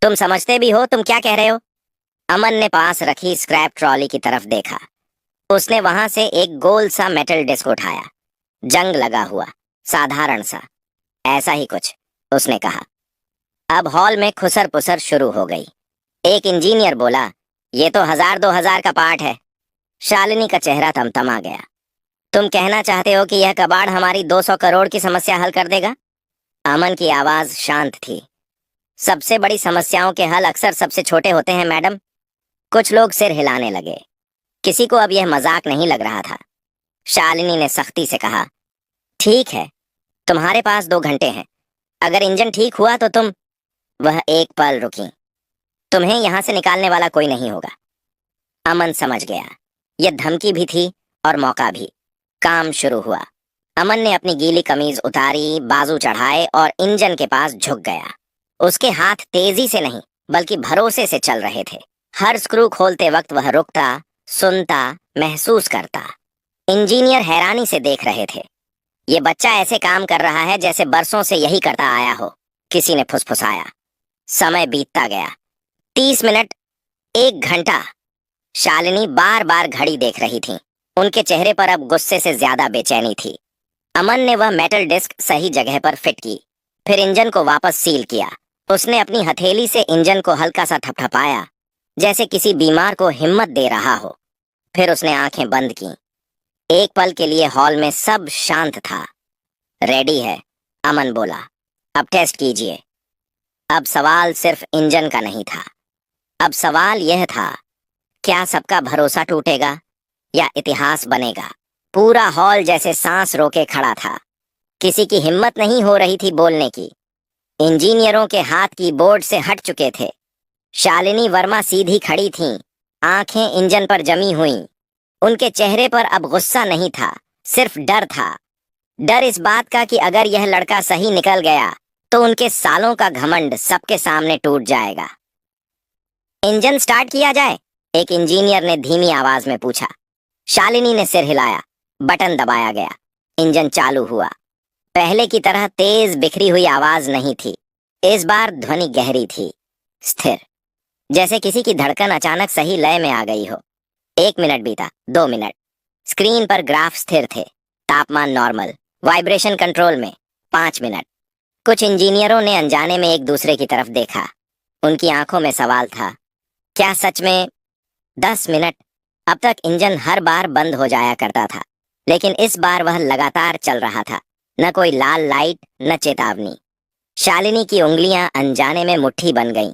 तुम समझते भी हो तुम क्या कह रहे हो? अमन ने पास रखी स्क्रैप ट्रॉली की तरफ देखा। उसने वहां से एक गोल सा मेटल डिस्क उठाया, जंग लगा हुआ, साधारण सा, ऐसा ही कुछ, उसने कहा। अब हॉल में खुसर पुसर शुरू हो गई। एक इंजीनियर बोला, ये तो 1000-2000 का पार्ट है। शालिनी का चेहरा तमतमा गया। तुम कहना चाहते हो कि यह कबाड़ हमारी 200 करोड़ की समस्या हल कर देगा? अमन की आवाज शांत थी। सबसे बड़ी समस्याओं के हल अक्सर सबसे छोटे होते हैं मैडम। कुछ लोग सिर हिलाने लगे। किसी को अब यह मजाक नहीं लग रहा था। शालिनी ने सख्ती से कहा, ठीक है, तुम्हारे पास 2 घंटे हैं। अगर इंजन ठीक हुआ तो तुम। वह एक पल रुकी। तुम्हें यहां से निकालने वाला कोई नहीं होगा। अमन समझ गया, यह धमकी भी थी और मौका भी। काम शुरू हुआ। अमन ने अपनी गीली कमीज उतारी, बाजू चढ़ाए और इंजन के पास झुक गया। उसके हाथ तेजी से नहीं बल्कि भरोसे से चल रहे थे। हर स्क्रू खोलते वक्त वह रुकता, सुनता, महसूस करता। इंजीनियर हैरानी से देख रहे थे। ये बच्चा ऐसे काम कर रहा है जैसे बरसों से यही करता आया हो, किसी ने फुसफुसाया। समय बीतता गया। 30 मिनट, 1 घंटा। शालिनी बार बार घड़ी देख रही थी। उनके चेहरे पर अब गुस्से से ज्यादा बेचैनी थी। अमन ने वह मेटल डिस्क सही जगह पर फिट की, फिर इंजन को वापस सील किया। उसने अपनी हथेली से इंजन को हल्का सा थपथपाया, जैसे किसी बीमार को हिम्मत दे रहा हो। फिर उसने आंखें बंद की। एक पल के लिए हॉल में सब शांत था। रेडी है, अमन बोला। अब टेस्ट कीजिए। अब सवाल सिर्फ इंजन का नहीं था। अब सवाल यह था, क्या सबका भरोसा टूटेगा या इतिहास बनेगा? पूरा हॉल जैसे सांस रोके खड़ा था। किसी की हिम्मत नहीं हो रही थी बोलने की। इंजीनियरों के हाथ कीबोर्ड से हट चुके थे। शालिनी वर्मा सीधी खड़ी थीं, आंखें इंजन पर जमी हुईं। उनके चेहरे पर अब गुस्सा नहीं था, सिर्फ डर था। डर इस बात का कि अगर यह लड़का सही निकल गया तो उनके सालों का घमंड सबके सामने टूट जाएगा। इंजन स्टार्ट किया जाए? एक इंजीनियर ने धीमी आवाज में पूछा। शालिनी ने सिर हिलाया। बटन दबाया गया। इंजन चालू हुआ। पहले की तरह तेज बिखरी हुई आवाज नहीं थी। इस बार ध्वनि गहरी थी, स्थिर, जैसे किसी की धड़कन अचानक सही लय में आ गई हो। 1 मिनट बीता, 2 मिनट। स्क्रीन पर ग्राफ स्थिर थे। तापमान नॉर्मल, वाइब्रेशन कंट्रोल में। 5 मिनट। कुछ इंजीनियरों ने अनजाने में एक दूसरे की तरफ देखा। उनकी आंखों में सवाल था, क्या सच में? 10 मिनट। अब तक इंजन हर बार बंद हो जाया करता था, लेकिन इस बार वह लगातार चल रहा था। न कोई लाल लाइट, न चेतावनी। शालिनी की उंगलियां अनजाने में मुट्ठी बन गईं।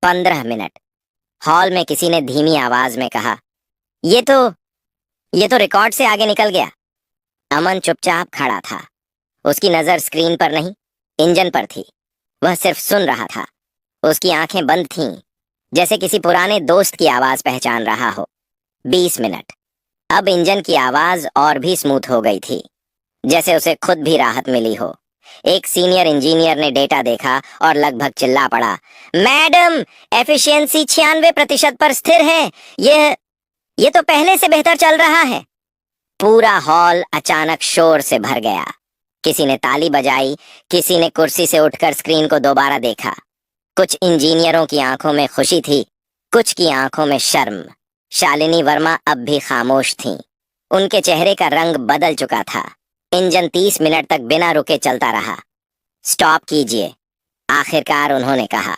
15 मिनट। हॉल में किसी ने धीमी आवाज में कहा, ये तो रिकॉर्ड से आगे निकल गया। अमन चुपचाप खड़ा था। उसकी नजर स्क्रीन पर नहीं, इंजन पर थी। वह सिर्फ सुन रहा था। उसकी आंखें बंद थीं, जैसे किसी पुराने दोस्त की आवाज पहचान रहा हो। 20 मिनट। अब इंजन की आवाज और भी स्मूथ हो गई थी, जैसे उसे खुद भी राहत मिली हो। एक सीनियर इंजीनियर ने डेटा देखा और लगभग चिल्ला पड़ा, मैडम, एफिशिएंसी 96% पर स्थिर है। ये तो पहले से बेहतर चल रहा है। पूरा हॉल अचानक शोर से भर गया। किसी ने ताली बजाई, किसी ने कुर्सी से उठकर स्क्रीन को दोबारा देखा। कुछ इंजीनियरों की आंखों में खुशी थी, कुछ की आंखों में शर्म। शालिनी वर्मा अब भी खामोश थीं। उनके चेहरे का रंग बदल चुका था। इंजन 30 मिनट तक बिना रुके चलता रहा। स्टॉप कीजिए, आखिरकार उन्होंने कहा।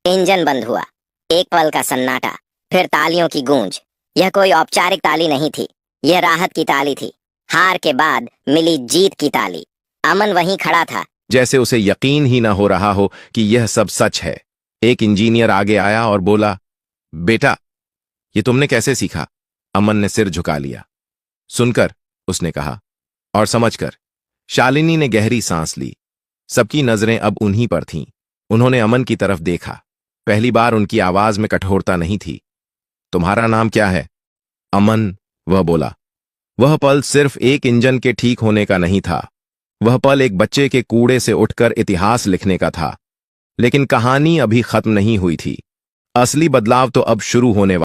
इंजन बंद हुआ। एक पल का सन्नाटा, फिर तालियों की गूंज। यह कोई औपचारिक ताली नहीं थी, यह राहत की ताली थी। हार के बाद मिली जीत की ताली। अमन वहीं खड़ा था, जैसे उसे यकीन ही ना हो रहा हो कि यह सब सच है। एक इंजीनियर आगे आया और बोला, बेटा, ये तुमने कैसे सीखा? अमन ने सिर झुका लिया। सुनकर, उसने कहा, और समझकर। शालिनी ने गहरी सांस ली। सबकी नजरें अब उन्हीं पर थीं। उन्होंने अमन की तरफ देखा। पहली बार उनकी आवाज में कठोरता नहीं थी। तुम्हारा नाम क्या है? अमन, वह बोला। वह पल सिर्फ एक इंजन के ठीक होने का नहीं था। वह पल एक बच्चे के कूड़े से उठकर इतिहास लिखने का था। लेकिन कहानी अभी खत्म नहीं हुई थी। असली बदलाव तो अब शुरू होने वाला